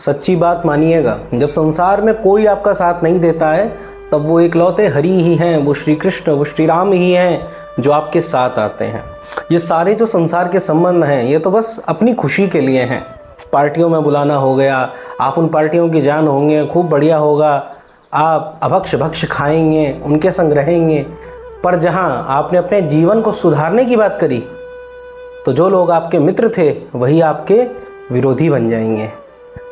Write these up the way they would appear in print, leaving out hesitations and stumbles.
सच्ची बात मानिएगा, जब संसार में कोई आपका साथ नहीं देता है तब वो इकलौते हरि ही हैं, वो श्री कृष्ण, वो श्री राम ही हैं जो आपके साथ आते हैं। ये सारे जो संसार के संबंध हैं ये तो बस अपनी खुशी के लिए हैं। पार्टियों में बुलाना हो गया, आप उन पार्टियों की जान होंगे, खूब बढ़िया होगा, आप अभक्ष भक्ष खाएंगे, उनके संग रहेंगे। पर जहाँ आपने अपने जीवन को सुधारने की बात करी तो जो लोग आपके मित्र थे वही आपके विरोधी बन जाएंगे।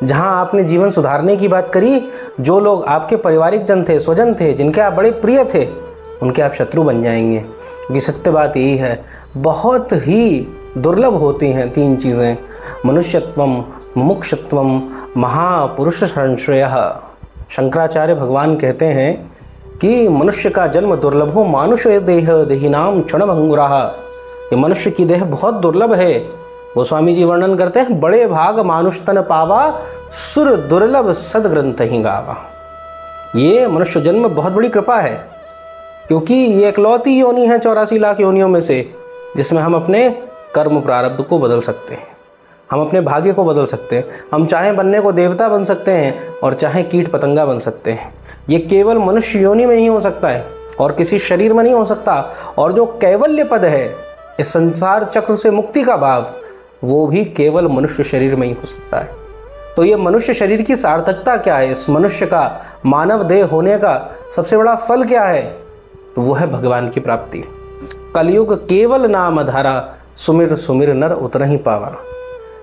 जहाँ आपने जीवन सुधारने की बात करी, जो लोग आपके पारिवारिक जन थे, स्वजन थे, जिनके आप बड़े प्रिय थे, उनके आप शत्रु बन जाएंगे। क्योंकि सत्य बात यही है, बहुत ही दुर्लभ होती हैं तीन चीज़ें: मनुष्यत्वम, मुमुक्षुत्वम, महापुरुष संश्रयः। शंकराचार्य भगवान कहते हैं कि मनुष्य का जन्म दुर्लभ हो, मानुष देह देहिनाम क्षणभंगुराः। ये मनुष्य की देह बहुत दुर्लभ है। गोस्वामी जी वर्णन करते हैं, बड़े भाग मानुष तन पावा, सुर दुर्लभ सदग्रंथ ही गावा। ये मनुष्य जन्म बहुत बड़ी कृपा है, क्योंकि ये एकलौती योनि है 84 लाख योनियों में से जिसमें हम अपने कर्म प्रारब्ध को बदल सकते हैं, हम अपने भाग्य को बदल सकते हैं। हम चाहे बनने को देवता बन सकते हैं और चाहे कीट पतंगा बन सकते हैं। ये केवल मनुष्य योनि में ही हो सकता है और किसी शरीर में नहीं हो सकता। और जो कैवल्य पद है, इस संसार चक्र से मुक्ति का भाव, वो भी केवल मनुष्य शरीर में ही हो सकता है। तो ये मनुष्य शरीर की सार्थकता क्या है? इस मनुष्य का मानव देह होने का सबसे बड़ा फल क्या है? तो वो है भगवान की प्राप्ति। कलयुग केवल नाम धारा, सुमिर सुमिर नर उतना ही पावा।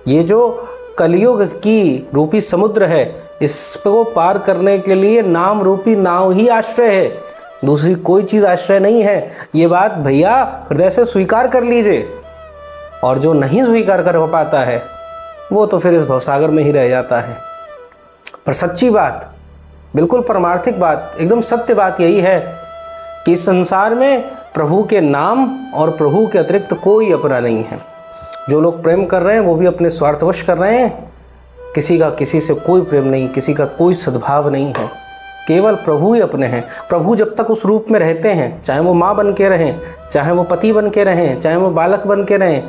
ये जो कलयुग की रूपी समुद्र है, इसको पार करने के लिए नाम रूपी नाव ही आश्रय है, दूसरी कोई चीज़ आश्रय नहीं है। ये बात भैया हृदय से स्वीकार कर लीजिए। और जो नहीं स्वीकार कर पाता है वो तो फिर इस भवसागर में ही रह जाता है। पर सच्ची बात, बिल्कुल परमार्थिक बात, एकदम सत्य बात यही है कि इस संसार में प्रभु के नाम और प्रभु के अतिरिक्त कोई अपना नहीं है। जो लोग प्रेम कर रहे हैं वो भी अपने स्वार्थवश कर रहे हैं। किसी का किसी से कोई प्रेम नहीं, किसी का कोई सद्भाव नहीं है, केवल प्रभु ही अपने हैं। प्रभु जब तक उस रूप में रहते हैं, चाहे वो माँ बन के रहें, चाहे वो पति बन के रहें, चाहे वो बालक बन के रहें,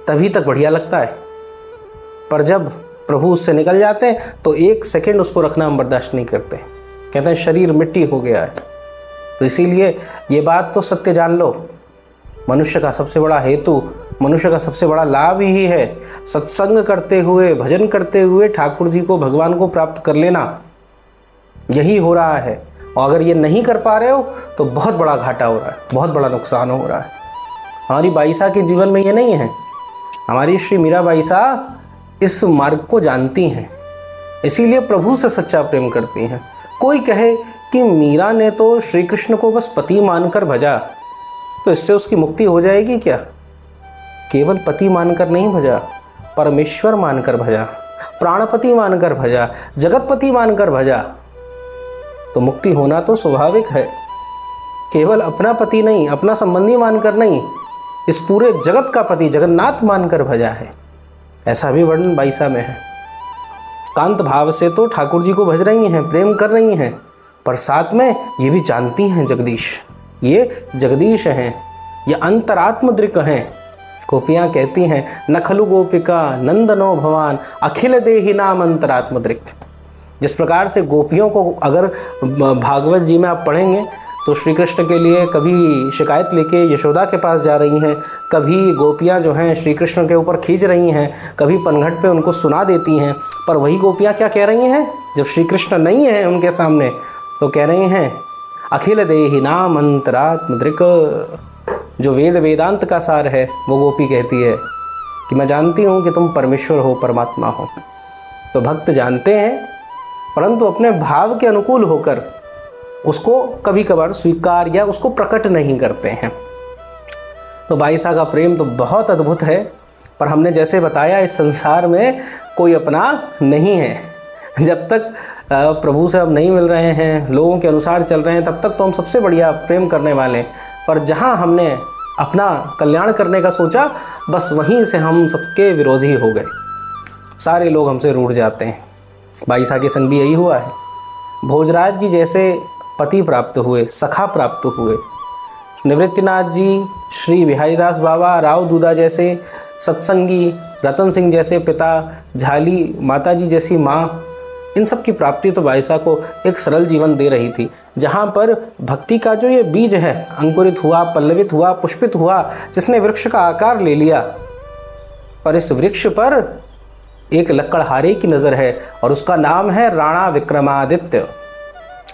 तभी तक बढ़िया लगता है। पर जब प्रभु उससे निकल जाते हैं तो एक सेकंड उसको रखना हम बर्दाश्त नहीं करते। कहते हैं शरीर मिट्टी हो गया है। तो इसीलिए ये बात तो सत्य जान लो, मनुष्य का सबसे बड़ा हेतु, मनुष्य का सबसे बड़ा लाभ ही है सत्संग करते हुए, भजन करते हुए ठाकुर जी को, भगवान को प्राप्त कर लेना। यही हो रहा है। और अगर ये नहीं कर पा रहे हो तो बहुत बड़ा घाटा हो रहा है, बहुत बड़ा नुकसान हो रहा है। हमारी बाईसा के जीवन में ये नहीं है। हमारी श्री मीरा बाईसा इस मार्ग को जानती हैं, इसीलिए प्रभु से सच्चा प्रेम करती हैं। कोई कहे कि मीरा ने तो श्री कृष्ण को बस पति मानकर भजा, तो इससे उसकी मुक्ति हो जाएगी क्या? केवल पति मानकर नहीं भजा, परमेश्वर मानकर भजा, प्राणपति मानकर भजा, जगतपति मानकर भजा, तो मुक्ति होना तो स्वाभाविक है। केवल अपना पति नहीं, अपना संबंधी मानकर नहीं, इस पूरे जगत का पति जगन्नाथ मानकर भजा है। ऐसा भी वर्णन बाईसा में है। कांत भाव से तो ठाकुर जी को भज रही हैं, प्रेम कर रही हैं, पर साथ में ये भी जानती हैं जगदीश, ये जगदीश हैं, ये अंतरात्म दृक् हैं। गोपियाँ कहती हैं, न खलु गोपिका नंदनो भवान अखिल देहि नाम अंतरात्म दृक्। जिस प्रकार से गोपियों को अगर भागवत जी में आप पढ़ेंगे तो श्री कृष्ण के लिए कभी शिकायत लेके यशोदा के पास जा रही हैं, कभी गोपियाँ जो हैं श्री कृष्ण के ऊपर खींच रही हैं, कभी पनघट पे उनको सुना देती हैं। पर वही गोपियाँ क्या कह रही हैं जब श्री कृष्ण नहीं है उनके सामने, तो कह रही हैं अखिल देहि नाम अंतरात्म दृक्। जो वेद वेदांत का सार है वो गोपी कहती है कि मैं जानती हूँ कि तुम परमेश्वर हो, परमात्मा हो। तो भक्त जानते हैं, परंतु अपने भाव के अनुकूल होकर उसको कभी कभार स्वीकार या उसको प्रकट नहीं करते हैं। तो बाईसा का प्रेम तो बहुत अद्भुत है, पर हमने जैसे बताया इस संसार में कोई अपना नहीं है। जब तक प्रभु से हम नहीं मिल रहे हैं, लोगों के अनुसार चल रहे हैं, तब तक तो हम सबसे बढ़िया प्रेम करने वाले। पर जहाँ हमने अपना कल्याण करने का सोचा, बस वहीं से हम सबके विरोधी हो गए। सारे लोग हमसे रूठ जाते हैं। बाईसा के संग भी यही हुआ है। भोजराज जी जैसे पति प्राप्त हुए, सखा प्राप्त हुए, निवृत्तिनाथ जी, श्री बिहारीदास बाबा, राव दूदा जैसे सत्संगी, रतन सिंह जैसे पिता, झाली माता जी जैसी माँ, इन सब की प्राप्ति तो बाईसा को एक सरल जीवन दे रही थी, जहाँ पर भक्ति का जो ये बीज है अंकुरित हुआ, पल्लवित हुआ, पुष्पित हुआ, जिसने वृक्ष का आकार ले लिया। पर इस वृक्ष पर एक लक्कड़हारे की नज़र है और उसका नाम है राणा विक्रमादित्य।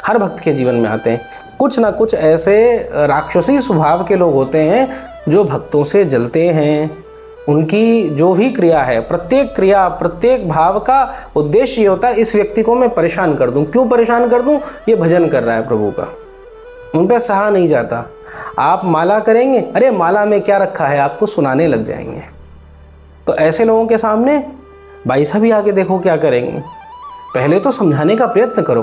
हर भक्त के जीवन में आते हैं कुछ ना कुछ ऐसे राक्षसी स्वभाव के लोग होते हैं जो भक्तों से जलते हैं। उनकी जो भी क्रिया है, प्रत्येक क्रिया, प्रत्येक भाव का उद्देश्य ये होता है इस व्यक्ति को मैं परेशान कर दूं। क्यों परेशान कर दूं? ये भजन कर रहा है प्रभु का, उन पर सहा नहीं जाता। आप माला करेंगे, अरे माला में क्या रखा है, आपको सुनाने लग जाएंगे। तो ऐसे लोगों के सामने बाईसा भी आगे देखो क्या करेंगे। पहले तो समझाने का प्रयत्न करो,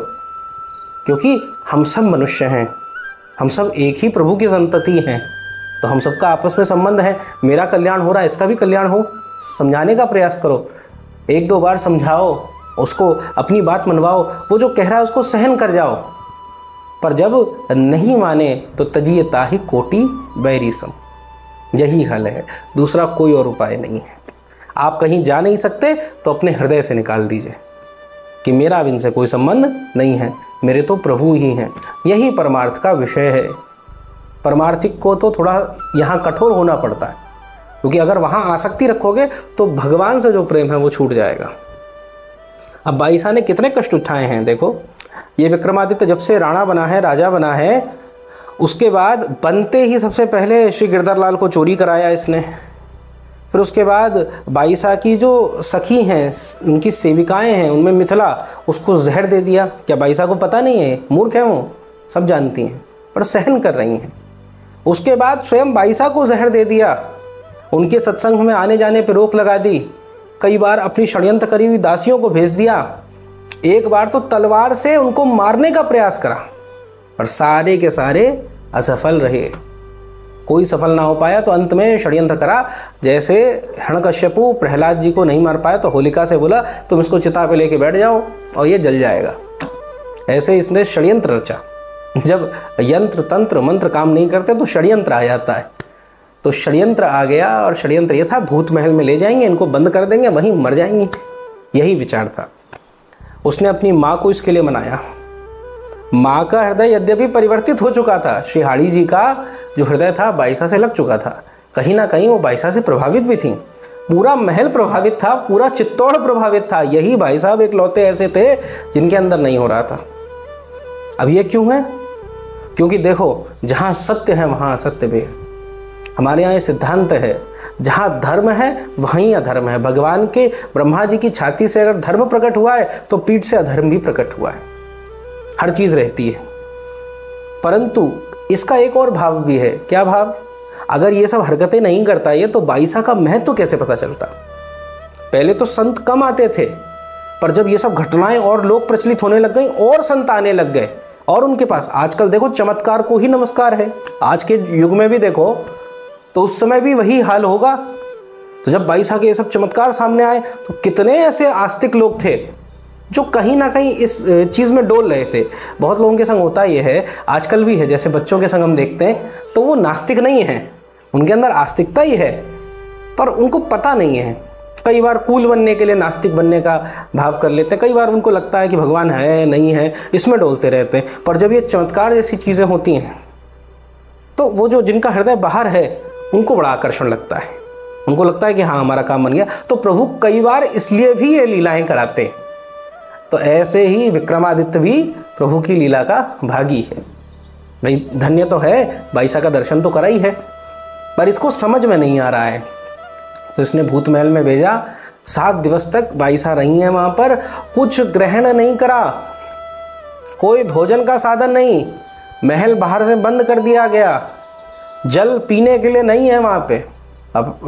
क्योंकि हम सब मनुष्य हैं, हम सब एक ही प्रभु की संतति हैं, तो हम सबका आपस में संबंध है। मेरा कल्याण हो रहा है, इसका भी कल्याण हो, समझाने का प्रयास करो। एक दो बार समझाओ उसको, अपनी बात मनवाओ, वो जो कह रहा है उसको सहन कर जाओ। पर जब नहीं माने तो तजिए ताहि कोटि बैरी सम, यही हल है, दूसरा कोई और उपाय नहीं है। आप कहीं जा नहीं सकते तो अपने हृदय से निकाल दीजिए कि मेरा अब इनसे कोई संबंध नहीं है, मेरे तो प्रभु ही हैं। यही परमार्थ का विषय है। परमार्थिक को तो थोड़ा यहाँ कठोर होना पड़ता है, क्योंकि अगर वहाँ आसक्ति रखोगे तो भगवान से जो प्रेम है वो छूट जाएगा। अब बाईसा ने कितने कष्ट उठाए हैं देखो। ये विक्रमादित्य जब से राणा बना है, राजा बना है, उसके बाद बनते ही सबसे पहले श्री गिरधर लाल को चोरी कराया इसने। फिर उसके बाद बाईसा की जो सखी हैं, उनकी सेविकाएं हैं, उनमें मिथिला, उसको जहर दे दिया। क्या बाईसा को पता नहीं है? मूर्ख है वो, सब जानती हैं, पर सहन कर रही हैं। उसके बाद स्वयं बाईसा को जहर दे दिया, उनके सत्संग में आने जाने पर रोक लगा दी। कई बार अपनी षड्यंत्र करी हुई दासियों को भेज दिया। एक बार तो तलवार से उनको मारने का प्रयास करा, पर सारे के सारे असफल रहे, कोई सफल ना हो पाया। तो अंत में षड्यंत्र करा, जैसे हिरण्यकश्यपु प्रहलाद जी को नहीं मार पाया तो होलिका से बोला तुम इसको चिता पे लेके बैठ जाओ और ये जल जाएगा। ऐसे इसने षड्यंत्र रचा। जब यंत्र तंत्र मंत्र काम नहीं करते तो षड्यंत्र आ जाता है। तो षड्यंत्र आ गया, और षड्यंत्र ये था भूत महल में ले जाएंगे, इनको बंद कर देंगे, वहीं मर जाएंगे, यही विचार था। उसने अपनी माँ को इसके लिए मनाया। माँ का हृदय यद्यपि परिवर्तित हो चुका था, श्री हाड़ी जी का जो हृदय था बाईसा से लग चुका था, कहीं ना कहीं वो बाईसा से प्रभावित भी थी। पूरा महल प्रभावित था, पूरा चित्तौड़ प्रभावित था। यही भाई साहब इकलौते ऐसे थे जिनके अंदर नहीं हो रहा था। अब ये क्यों है? क्योंकि देखो, जहाँ सत्य है वहाँ असत्य भी है। हमारे यहाँ ये सिद्धांत है, जहाँ धर्म है वहीं अधर्म है। भगवान के ब्रह्मा जी की छाती से अगर धर्म प्रकट हुआ है तो पीठ से अधर्म भी प्रकट हुआ है। हर चीज़ रहती है। परंतु इसका एक और भाव भी है। क्या भाव? अगर ये सब हरकतें नहीं करता ये, तो बाईसा का महत्व तो कैसे पता चलता? पहले तो संत कम आते थे, पर जब ये सब घटनाएं और लोग प्रचलित होने लग गई और संत आने लग गए, और उनके पास आजकल देखो चमत्कार को ही नमस्कार है। आज के युग में भी देखो तो उस समय भी वही हाल होगा। तो जब बाईसा के ये सब चमत्कार सामने आए तो कितने ऐसे आस्तिक लोग थे जो कहीं ना कहीं इस चीज़ में डोल रहे थे। बहुत लोगों के संग होता ये है, आजकल भी है, जैसे बच्चों के संग हम देखते हैं तो वो नास्तिक नहीं है, उनके अंदर आस्तिकता ही है, पर उनको पता नहीं है। कई बार कूल बनने के लिए नास्तिक बनने का भाव कर लेते हैं, कई बार उनको लगता है कि भगवान है नहीं है, इसमें डोलते रहते हैं। पर जब ये चमत्कार जैसी चीज़ें होती हैं तो वो जो जिनका हृदय बाहर है उनको बड़ा आकर्षण लगता है, उनको लगता है कि हाँ हमारा काम बन गया। तो प्रभु कई बार इसलिए भी ये लीलाएं कराते हैं। तो ऐसे ही विक्रमादित्य भी प्रभु की लीला का भागी है। भाई धन्य तो है, बाईसा का दर्शन तो करा ही है, पर इसको समझ में नहीं आ रहा है। तो इसने भूत महल में भेजा। 7 दिवस तक बाईसा रही है वहाँ पर, कुछ ग्रहण नहीं करा, कोई भोजन का साधन नहीं, महल बाहर से बंद कर दिया गया, जल पीने के लिए नहीं है वहाँ पे। अब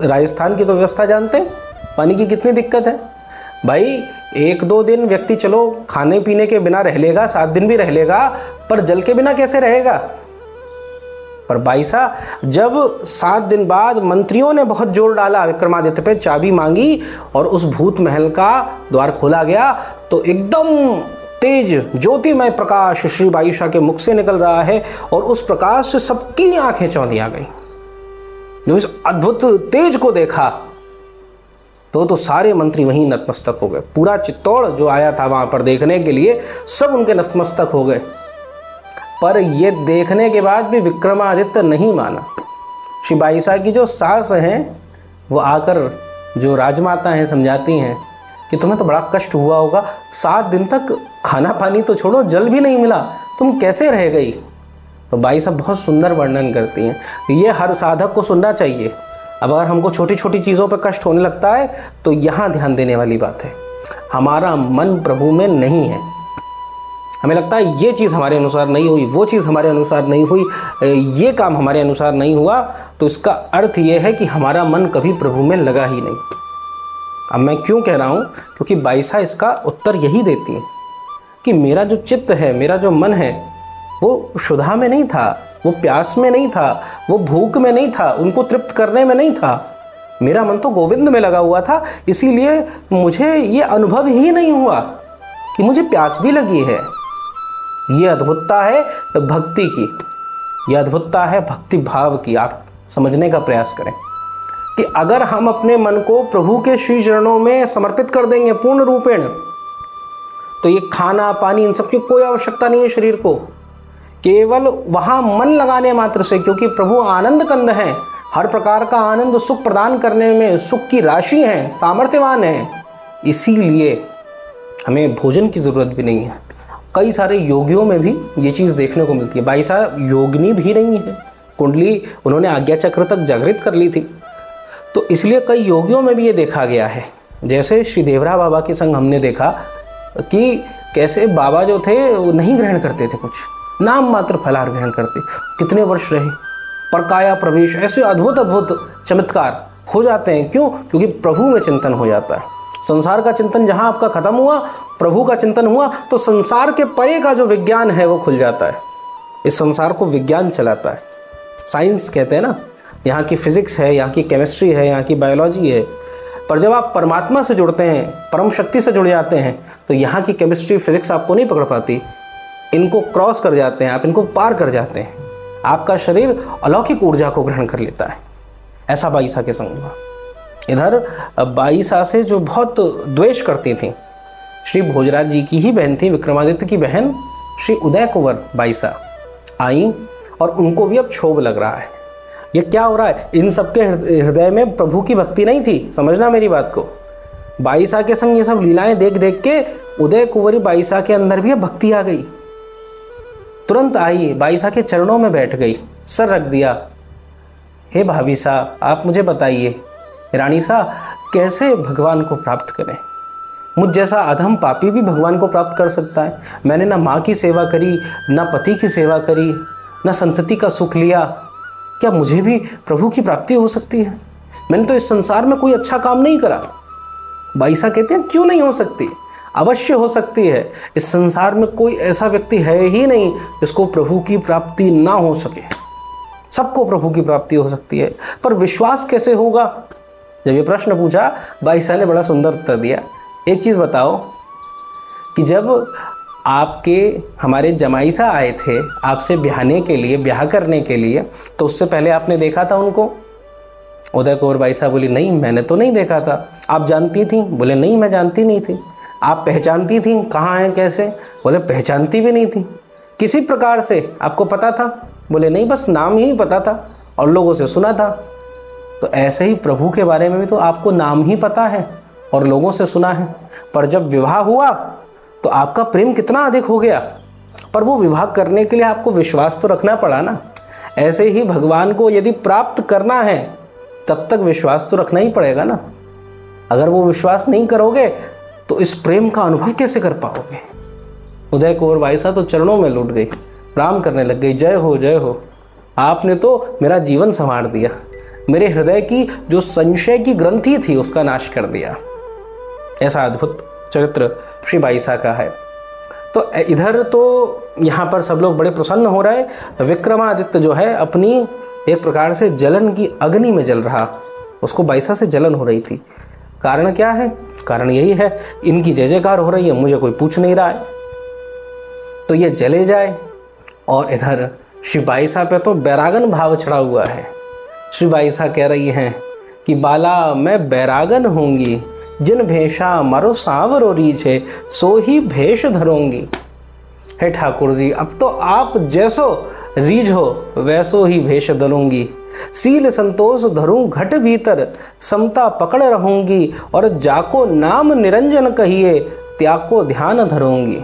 राजस्थान की तो व्यवस्था जानते हैं, पानी की कितनी दिक्कत है। भाई 1-2 दिन व्यक्ति चलो खाने पीने के बिना रह लेगा, 7 दिन भी रह लेगा, पर जल के बिना कैसे रहेगा? पर बाईसा जब 7 दिन बाद मंत्रियों ने बहुत जोर डाला विक्रमादित्य पे, चाबी मांगी और उस भूत महल का द्वार खोला गया, तो एकदम तेज ज्योतिमय प्रकाश श्री बाईसा के मुख से निकल रहा है, और उस प्रकाश से सबकी आंखें चौंधी आ गई। जो इस अद्भुत तेज को देखा तो सारे मंत्री वहीं नतमस्तक हो गए। पूरा चित्तौड़ जो आया था वहाँ पर देखने के लिए, सब उनके नतमस्तक हो गए। पर ये देखने के बाद भी विक्रमादित्य नहीं माना। श्री बाईसा की जो सास हैं वो आकर जो राजमाता हैं समझाती हैं कि तुम्हें तो बड़ा कष्ट हुआ होगा, 7 दिन तक खाना पानी तो छोड़ो, जल भी नहीं मिला, तुम कैसे रह गई। तो बाईसा बहुत सुंदर वर्णन करती हैं। ये हर साधक को सुनना चाहिए। अब अगर हमको छोटी छोटी चीज़ों पर कष्ट होने लगता है तो यहाँ ध्यान देने वाली बात है, हमारा मन प्रभु में नहीं है। हमें लगता है ये चीज़ हमारे अनुसार नहीं हुई, वो चीज़ हमारे अनुसार नहीं हुई, ये काम हमारे अनुसार नहीं हुआ, तो इसका अर्थ ये है कि हमारा मन कभी प्रभु में लगा ही नहीं। अब मैं क्यों कह रहा हूँ, क्योंकि बाईसा इसका उत्तर यही देती है कि मेरा जो चित्त है, मेरा जो मन है, वो क्षुधा में नहीं था, वो प्यास में नहीं था, वो भूख में नहीं था, उनको तृप्त करने में नहीं था। मेरा मन तो गोविंद में लगा हुआ था, इसीलिए मुझे ये अनुभव ही नहीं हुआ कि मुझे प्यास भी लगी है। ये अद्भुतता है भक्ति की, ये अद्भुतता है भक्ति भाव की। आप समझने का प्रयास करें कि अगर हम अपने मन को प्रभु के श्री चरणों में समर्पित कर देंगे पूर्ण रूपेण, तो ये खाना पानी इन सब की कोई आवश्यकता नहीं है शरीर को। केवल वहाँ मन लगाने मात्र से, क्योंकि प्रभु आनंद कंद हैं, हर प्रकार का आनंद सुख प्रदान करने में सुख की राशि हैं, सामर्थ्यवान हैं, इसीलिए हमें भोजन की ज़रूरत भी नहीं है। कई सारे योगियों में भी ये चीज़ देखने को मिलती है। बाईसा योगिनी भी नहीं है, कुंडली उन्होंने आज्ञा चक्र तक जागृत कर ली थी, तो इसलिए कई योगियों में भी ये देखा गया है। जैसे श्री देवरा बाबा के संग हमने देखा कि कैसे बाबा जो थे वो नहीं ग्रहण करते थे, कुछ नाम मात्र फलाहार ग्रहण करते, कितने वर्ष रहे, पर काया प्रवेश, ऐसे अद्भुत अद्भुत चमत्कार हो जाते हैं। क्यों? क्योंकि प्रभु में चिंतन हो जाता है। संसार का चिंतन जहाँ आपका खत्म हुआ, प्रभु का चिंतन हुआ, तो संसार के परे का जो विज्ञान है वो खुल जाता है। इस संसार को विज्ञान चलाता है, साइंस कहते हैं ना। यहाँ की फिजिक्स है, यहाँ की केमिस्ट्री है, यहाँ की बायोलॉजी है, पर जब आप परमात्मा से जुड़ते हैं, परम शक्ति से जुड़ जाते हैं, तो यहाँ की केमिस्ट्री फिजिक्स आपको नहीं पकड़ पाती, इनको क्रॉस कर जाते हैं आप, इनको पार कर जाते हैं, आपका शरीर अलौकिक ऊर्जा को ग्रहण कर लेता है। ऐसा बाईसा के संग हुआ। इधर बाईसा से जो बहुत द्वेष करती थी, श्री भोजराज जी की ही बहन थी, विक्रमादित्य की बहन श्री उदय कुंवर बाईसा आई, और उनको भी अब क्षोभ लग रहा है। ये क्या हो रहा है, इन सबके हृदय में प्रभु की भक्ति नहीं थी, समझना मेरी बात को। बाईसा के संग ये सब लीलाएं देख देख के उदय कुंवरी बाईसा के अंदर भी अब भक्ति आ गई। तुरंत आई, बाईसा के चरणों में बैठ गई, सर रख दिया। हे भाभी सा, आप मुझे बताइए, रानी सा, कैसे भगवान को प्राप्त करें? मुझ जैसा अधम पापी भी भगवान को प्राप्त कर सकता है। मैंने ना माँ की सेवा करी, ना पति की सेवा करी, ना संतति का सुख लिया, क्या मुझे भी प्रभु की प्राप्ति हो सकती है? मैंने तो इस संसार में कोई अच्छा काम नहीं करा। बाईसा कहते हैं क्यों नहीं हो सकती, अवश्य हो सकती है। इस संसार में कोई ऐसा व्यक्ति है ही नहीं जिसको प्रभु की प्राप्ति ना हो सके, सबको प्रभु की प्राप्ति हो सकती है। पर विश्वास कैसे होगा? जब ये प्रश्न पूछा, बाईसा ने बड़ा सुंदर उत्तर दिया। एक चीज़ बताओ कि जब आपके हमारे जमाई सा आए थे आपसे ब्याहने के लिए, ब्याह करने के लिए, तो उससे पहले आपने देखा था उनको? उदय कुंवर बाईसा बोली, नहीं मैंने तो नहीं देखा था। आप जानती थी? बोले नहीं मैं जानती नहीं थी। आप पहचानती थी कहाँ हैं कैसे? बोले पहचानती भी नहीं थी। किसी प्रकार से आपको पता था? बोले नहीं बस नाम ही पता था और लोगों से सुना था। तो ऐसे ही प्रभु के बारे में भी तो आपको नाम ही पता है और लोगों से सुना है, पर जब विवाह हुआ तो आपका प्रेम कितना अधिक हो गया। पर वो विवाह करने के लिए आपको विश्वास तो रखना पड़ा ना। ऐसे ही भगवान को यदि प्राप्त करना है तब तक विश्वास तो रखना ही पड़ेगा ना। अगर वो विश्वास नहीं करोगे तो इस प्रेम का अनुभव कैसे कर पाओगे? उदय कुंवर बाईसा तो चरणों में लूट गई, प्रणाम करने लग गई, जय हो जय हो, आपने तो मेरा जीवन संवार दिया, मेरे हृदय की जो संशय की ग्रंथि थी उसका नाश कर दिया। ऐसा अद्भुत चरित्र श्री बाईसा का है। तो इधर तो यहाँ पर सब लोग बड़े प्रसन्न हो रहे। विक्रमादित्य जो है अपनी एक प्रकार से जलन की अग्नि में जल रहा, उसको बाईसा से जलन हो रही थी। कारण क्या है? कारण यही है, इनकी जय जयकार हो रही है, मुझे कोई पूछ नहीं रहा है, तो ये जले जाए। और इधर श्री बाईसा पे तो बैरागन भाव चढ़ा हुआ है। श्री बाईसा कह रही हैं कि बाला मैं बैरागन होंगी, जिन भेषा मारो सांवरो रीछ है, सो ही भेष धरोंगी। हे ठाकुर जी, अब तो आप जैसो रीझ हो वैसो ही भेष धरूंगी। सील संतोष धरूं घट भीतर, समता पकड़ रहूंगी, और जाको नाम निरंजन कहिए, त्याग को ध्यान धरूंगी।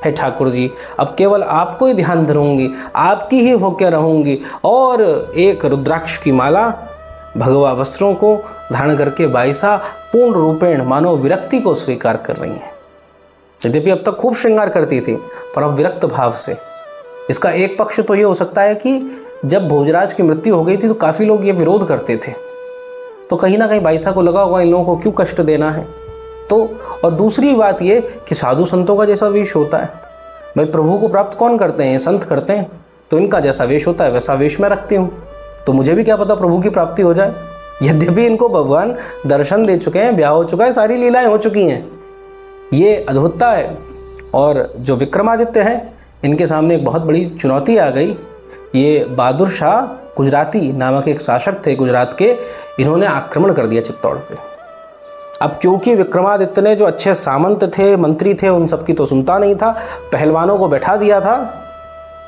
हे ठाकुर जी, अब केवल आपको ही ध्यान धरूंगी, आपकी ही होकर रहूंगी। और एक रुद्राक्ष की माला भगवा वस्त्रों को धारण करके बाईसा पूर्ण रूपेण मानो विरक्ति को स्वीकार कर रही हैं। यद्यपि अब तक खूब श्रृंगार करती थी, पर अब विरक्त भाव से। इसका एक पक्ष तो ये हो सकता है कि जब भोजराज की मृत्यु हो गई थी तो काफ़ी लोग ये विरोध करते थे, तो कहीं ना कहीं बाईसा को लगा होगा इन लोगों को क्यों कष्ट देना है। तो और दूसरी बात ये कि साधु संतों का जैसा वेश होता है, भाई प्रभु को प्राप्त कौन करते हैं, संत करते हैं, तो इनका जैसा वेश होता है वैसा वेश मैं रखती हूँ, तो मुझे भी क्या पता प्रभु की प्राप्ति हो जाए। यद्यपि इनको भगवान दर्शन दे चुके हैं, ब्याह हो चुका है, सारी लीलाएं हो चुकी हैं, ये अद्भुतता है। और जो विक्रमादित्य हैं, इनके सामने एक बहुत बड़ी चुनौती आ गई। ये बहादुर शाह गुजराती नामक एक शासक थे गुजरात के, इन्होंने आक्रमण कर दिया चित्तौड़ पे। अब क्योंकि विक्रमादित्य ने जो अच्छे सामंत थे, मंत्री थे, उन सबकी तो सुनता नहीं था, पहलवानों को बैठा दिया था,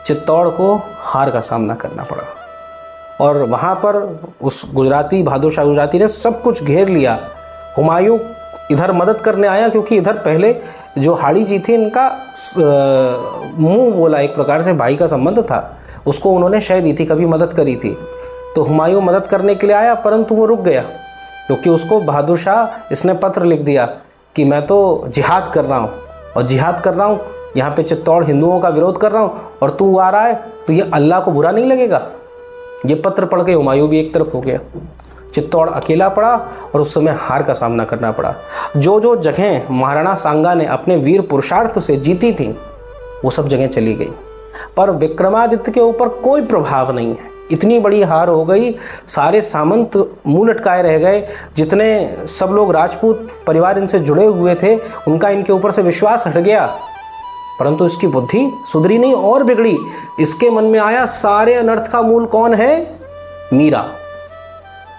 चित्तौड़ को हार का सामना करना पड़ा। और वहाँ पर उस गुजराती बहादुर शाह गुजराती ने सब कुछ घेर लिया। हुमायूं इधर मदद करने आया, क्योंकि इधर पहले जो हाड़ी जी थी इनका मुंह बोला, एक प्रकार से भाई का संबंध था, उसको उन्होंने शय दी थी, कभी मदद करी थी। तो हुमायूं मदद करने के लिए आया, परंतु वो रुक गया, क्योंकि उसको बहादुर शाह इसने पत्र लिख दिया कि मैं तो जिहाद कर रहा हूँ, और जिहाद कर रहा हूँ, यहाँ पे चित्तौड़ हिंदुओं का विरोध कर रहा हूँ, और तू आ रहा है तो ये अल्लाह को बुरा नहीं लगेगा। ये पत्र पढ़ के हुमायूं भी एक तरफ हो गया, चित्तौड़ अकेला पड़ा, और उस समय हार का सामना करना पड़ा। जो जो जगहें महाराणा सांगा ने अपने वीर पुरुषार्थ से जीती थी, वो सब जगह चली गई, पर विक्रमादित्य के ऊपर कोई प्रभाव नहीं है। इतनी बड़ी हार हो गई, सारे सामंत मुंह लटकाए रह गए, जितने सब लोग राजपूत परिवार इनसे जुड़े हुए थे, उनका इनके ऊपर से विश्वास हट गया। परंतु इसकी बुद्धि सुधरी नहीं और बिगड़ी। इसके मन में आया सारे अनर्थ का मूल कौन है, मीरा,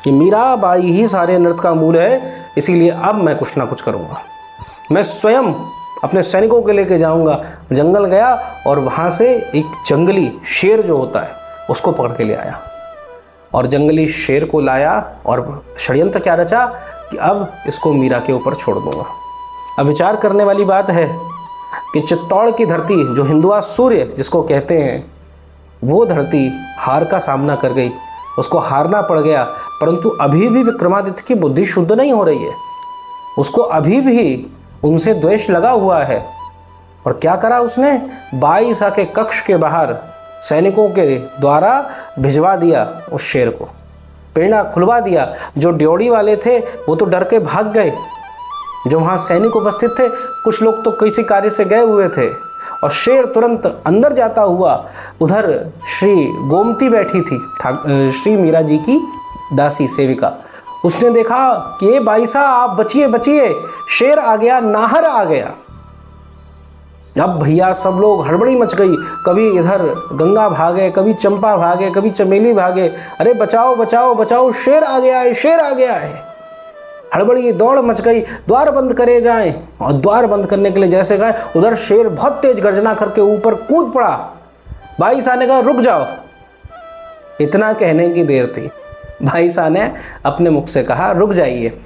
कि मीरा बाई ही सारे अनर्थ का मूल है, इसीलिए अब मैं कुछ ना कुछ करूँगा। मैं स्वयं अपने सैनिकों के लेके जाऊँगा। जंगल गया और वहाँ से एक जंगली शेर जो होता है उसको पकड़ के ले आया, और जंगली शेर को लाया, और षड्यंत्र क्या रचा कि अब इसको मीरा के ऊपर छोड़ दूँगा। अब विचार करने वाली बात है कि चित्तौड़ की धरती, जो हिंदुआ सूर्य जिसको कहते हैं, वो धरती हार का सामना कर गई, उसको हारना पड़ गया। परंतु अभी भी विक्रमादित्य की बुद्धि शुद्ध नहीं हो रही है, उसको अभी भी उनसे द्वेष लगा हुआ है। और क्या करा उसने, 22 के कक्ष के बाहर सैनिकों के द्वारा भिजवा दिया उस शेर को, पेड़ा खुलवा दिया। जो ड्योढ़ी वाले थे वो तो डर के भाग गए, जो वहाँ सैनिक उपस्थित थे कुछ लोग तो किसी कार्य से गए हुए थे, और शेर तुरंत अंदर जाता हुआ, उधर श्री गोमती बैठी थी, श्री मीरा जी की दासी सेविका, उसने देखा कि ये बाईसा आप बचिए बचिए, शेर आ गया, नाहर आ गया। अब भैया सब लोग हड़बड़ी मच गई, कभी इधर गंगा भागे, कभी चंपा भागे, कभी चमेली भागे, अरे बचाओ बचाओ बचाओ, शेर आ गया है, शेर आ गया है। हड़बड़ी दौड़ मच गई, द्वार बंद करे जाएं, और द्वार बंद करने के लिए जैसे गए, उधर शेर बहुत तेज गर्जना करके ऊपर कूद पड़ा। भाई साहब ने कहा रुक जाओ। इतना कहने की देर थी, भाई साहब ने अपने मुख से कहा रुक जाइए,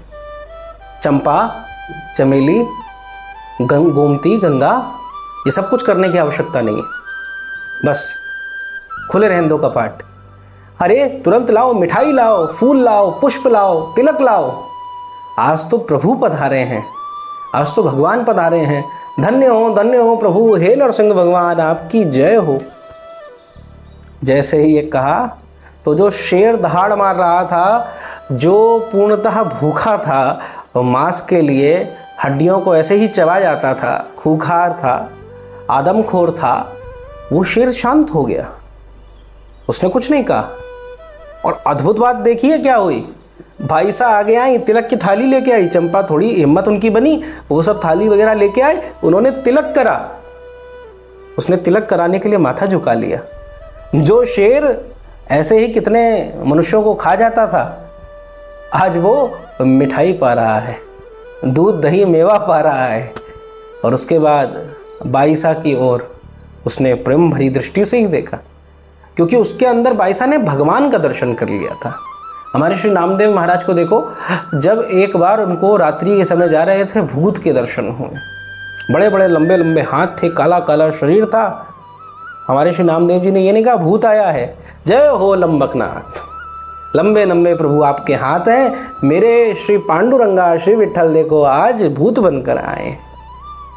चंपा चमेली गोमती गंगा ये सब कुछ करने की आवश्यकता नहीं है, बस खुले रहने दो कपाट। अरे तुरंत लाओ, मिठाई लाओ, फूल लाओ, पुष्प लाओ, तिलक लाओ, आज तो प्रभु पधारे हैं, आज तो भगवान पधारे हैं। धन्य हो प्रभु, हे नरसिंह भगवान आपकी जय हो। जैसे ही ये कहा तो जो शेर दहाड़ मार रहा था, जो पूर्णतः भूखा था, वो मांस के लिए हड्डियों को ऐसे ही चबा जाता था, खूंखार था, आदमखोर था, वो शेर शांत हो गया, उसने कुछ नहीं कहा। और अद्भुत बात देखिए क्या हुई, भाई साहब आगे आई, तिलक की थाली लेके आई, चंपा थोड़ी हिम्मत उनकी बनी, वो सब थाली वगैरह लेके आए, उन्होंने तिलक करा, उसने तिलक कराने के लिए माथा झुका लिया। जो शेर ऐसे ही कितने मनुष्यों को खा जाता था, आज वो मिठाई पा रहा है, दूध दही मेवा पा रहा है। और उसके बाद बाईसा की ओर उसने प्रेम भरी दृष्टि से ही देखा, क्योंकि उसके अंदर बाईसा ने भगवान का दर्शन कर लिया था। हमारे श्री नामदेव महाराज को देखो, जब एक बार उनको रात्रि के समय जा रहे थे, भूत के दर्शन हुए। बड़े बड़े लंबे लंबे हाथ थे, काला काला शरीर था। हमारे श्री नामदेव जी ने ये नहीं कहा भूत आया है, जय हो लंबकनाथ, लंबे लंबे प्रभु आपके हाथ हैं, मेरे श्री पांडुरंगा श्री विठल देखो आज भूत बनकर आए।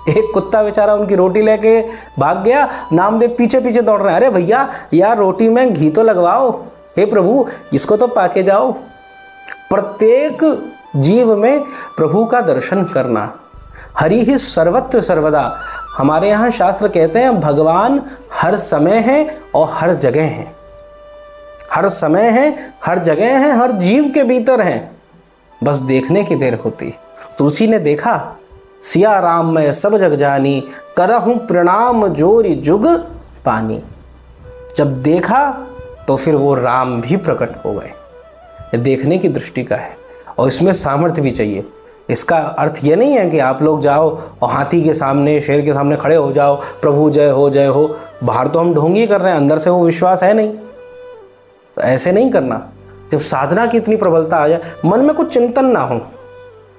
एक कुत्ता बेचारा उनकी रोटी लेके भाग गया, नामदेव पीछे पीछे दौड़ रहे हैं, अरे भैया यार रोटी में घी तो लगवाओ, हे प्रभु इसको तो पाके जाओ। प्रत्येक जीव में प्रभु का दर्शन करना, हरि ही सर्वत्र सर्वदा। हमारे यहाँ शास्त्र कहते हैं भगवान हर समय है और हर जगह है, हर समय है, हर जगह है, हर जीव के भीतर है, बस देखने की देर होती। तुलसी ने देखा, सिया राम मैं सब जग जानी, करहूं प्रणाम जोरी जुग पानी। जब देखा तो फिर वो राम भी प्रकट हो गए। देखने की दृष्टि का है और इसमें सामर्थ्य भी चाहिए। इसका अर्थ ये नहीं है कि आप लोग जाओ और हाथी के सामने शेर के सामने खड़े हो जाओ, प्रभु जय हो जय हो। बाहर तो हम ढोंगी कर रहे हैं, अंदर से वो विश्वास है नहीं, तो ऐसे नहीं करना। जब साधना की इतनी प्रबलता आ जाए, मन में कुछ चिंतन ना हो,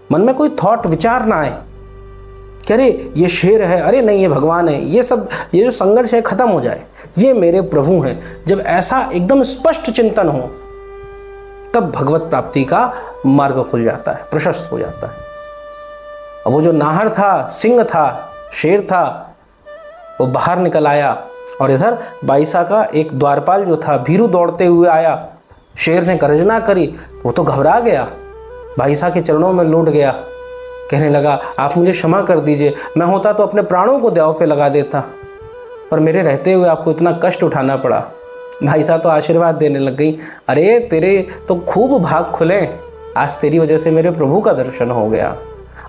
मन में कोई थॉट विचार ना आए कि अरे ये शेर है, अरे नहीं ये भगवान है, ये सब ये जो संघर्ष है खत्म हो जाए, ये मेरे प्रभु हैं। जब ऐसा एकदम स्पष्ट चिंतन हो, तब भगवत प्राप्ति का मार्ग खुल जाता है, प्रशस्त हो जाता है। अब वो जो नाहर था, सिंह था, शेर था, वो बाहर निकल आया और इधर बाईसा का एक द्वारपाल जो था भीरू दौड़ते हुए आया। शेर ने गर्जना करी, वो तो घबरा गया, बाईसा के चरणों में लौट गया, कहने लगा आप मुझे क्षमा कर दीजिए, मैं होता तो अपने प्राणों को दांव पे लगा देता, पर मेरे रहते हुए आपको इतना कष्ट उठाना पड़ा। बाईसा तो आशीर्वाद देने लग गई, अरे तेरे तो खूब भाग खुले, आज तेरी वजह से मेरे प्रभु का दर्शन हो गया।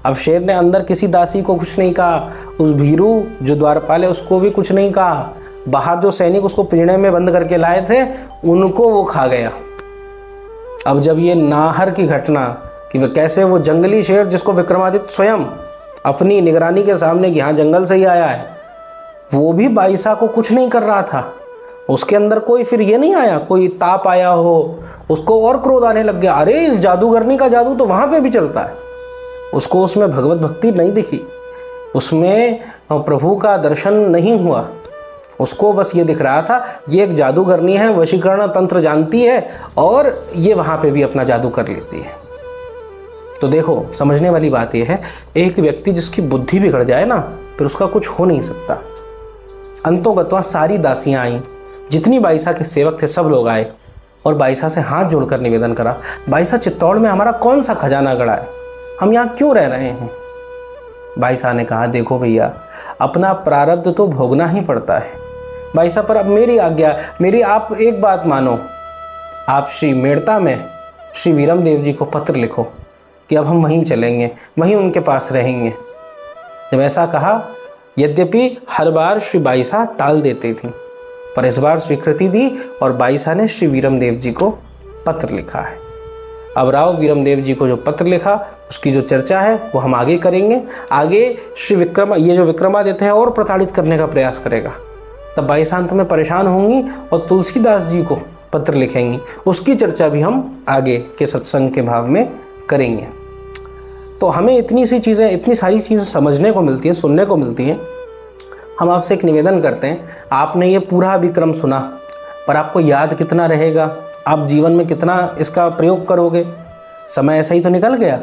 अब शेर ने अंदर किसी दासी को कुछ नहीं कहा, उस भीरू जो द्वारपाल है उसको भी कुछ नहीं कहा, बाहर जो सैनिक उसको पिंजड़े में बंद करके लाए थे उनको वो खा गया। अब जब ये नाहर की घटना कि वह कैसे वो जंगली शेर जिसको विक्रमादित्य स्वयं अपनी निगरानी के सामने कि हाँ जंगल से ही आया है, वो भी बाईसा को कुछ नहीं कर रहा था, उसके अंदर कोई फिर ये नहीं आया, कोई ताप आया हो, उसको और क्रोध आने लग गया, अरे इस जादूगरनी का जादू तो वहाँ पे भी चलता है। उसको उसमें भगवत भक्ति नहीं दिखी, उसमें प्रभु का दर्शन नहीं हुआ, उसको बस ये दिख रहा था ये एक जादूगरनी है, वशीकरण तंत्र जानती है और ये वहाँ पे भी अपना जादू कर लेती है। तो देखो समझने वाली बात यह है, एक व्यक्ति जिसकी बुद्धि बिगड़ जाए ना, फिर उसका कुछ हो नहीं सकता। अंतोगत्वा सारी दासियां आई, जितनी बाईसा के सेवक थे सब लोग आए और बाईसा से हाथ जोड़कर निवेदन करा, बाईसा चित्तौड़ में हमारा कौन सा खजाना गड़ा है, हम यहाँ क्यों रह रहे हैं। बाईसा ने कहा देखो भैया अपना प्रारब्ध तो भोगना ही पड़ता है। बाईसा पर अब मेरी आज्ञा, मेरी आप एक बात मानो, आप श्री मेड़ता में श्री वीरम देव जी को पत्र लिखो कि अब हम वहीं चलेंगे, वहीं उनके पास रहेंगे। जब ऐसा कहा, यद्यपि हर बार श्री बाईसा टाल देती थी, पर इस बार स्वीकृति दी और बाईसा ने श्री वीरम देव जी को पत्र लिखा है। अब राव वीरम देव जी को जो पत्र लिखा उसकी जो चर्चा है वो हम आगे करेंगे। आगे श्री ये जो विक्रमादित्य है और प्रताड़ित करने का प्रयास करेगा, तब बाईसा अंत में परेशान होंगी और तुलसीदास जी को पत्र लिखेंगी, उसकी चर्चा भी हम आगे के सत्संग के भाव में करेंगे। तो हमें इतनी सारी चीज़ें समझने को मिलती हैं, सुनने को मिलती हैं। हम आपसे एक निवेदन करते हैं, आपने ये पूरा विक्रम सुना, पर आपको याद कितना रहेगा, आप जीवन में कितना इसका प्रयोग करोगे, समय ऐसा ही तो निकल गया।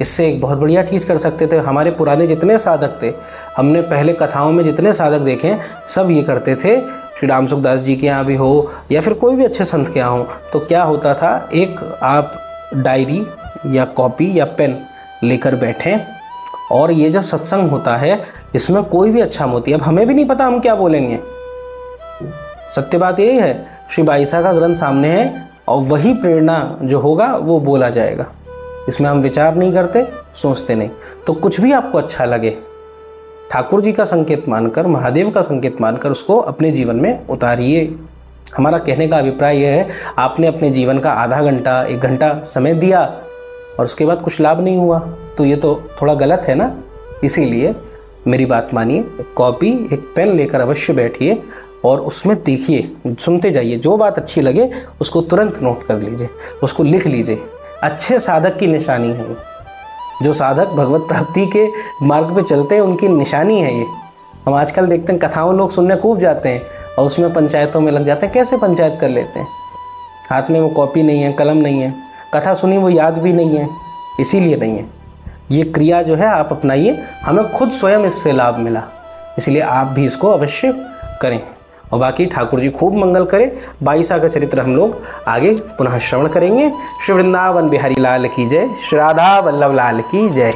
इससे एक बहुत बढ़िया चीज़ कर सकते थे। हमारे पुराने जितने साधक थे, हमने पहले कथाओं में जितने साधक देखे हैं, सब ये करते थे। श्री राम सुखदास जी के यहाँ भी हो या फिर कोई भी अच्छे संत के यहाँ हो, तो क्या होता था, एक आप डायरी या कॉपी या पेन लेकर बैठें और ये जब सत्संग होता है इसमें कोई भी अच्छा मोती, अब हमें भी नहीं पता हम क्या बोलेंगे, सत्य बात यही है, श्री बाईसा का ग्रंथ सामने है और वही प्रेरणा जो होगा वो बोला जाएगा। इसमें हम विचार नहीं करते, सोचते नहीं। तो कुछ भी आपको अच्छा लगे, ठाकुर जी का संकेत मानकर, महादेव का संकेत मानकर उसको अपने जीवन में उतारिए। हमारा कहने का अभिप्राय यह है, आपने अपने जीवन का आधा घंटा 1 घंटा समय दिया और उसके बाद कुछ लाभ नहीं हुआ, तो ये तो थोड़ा गलत है ना। इसीलिए मेरी बात मानिए, एक कॉपी एक पेन लेकर अवश्य बैठिए और उसमें देखिए, सुनते जाइए, जो बात अच्छी लगे उसको तुरंत नोट कर लीजिए, उसको लिख लीजिए। अच्छे साधक की निशानी है ये। जो साधक भगवत प्राप्ति के मार्ग पे चलते हैं उनकी निशानी है ये। हम आजकल देखते हैं कथाओं लोग सुनने खूब जाते हैं और उसमें पंचायतों में लग जाते हैं। कैसे पंचायत कर लेते हैं? हाथ में वो कॉपी नहीं है, कलम नहीं है, कथा सुनी वो याद भी नहीं है, इसीलिए नहीं है। ये क्रिया जो है आप अपनाइए, हमें खुद स्वयं इससे लाभ मिला, इसलिए आप भी इसको अवश्य करें। और बाकी ठाकुर जी खूब मंगल करें। 22 का चरित्र हम लोग आगे पुनः श्रवण करेंगे। श्री वृंदावन बिहारी लाल की जय, श्री राधा वल्लभ लाल की जय।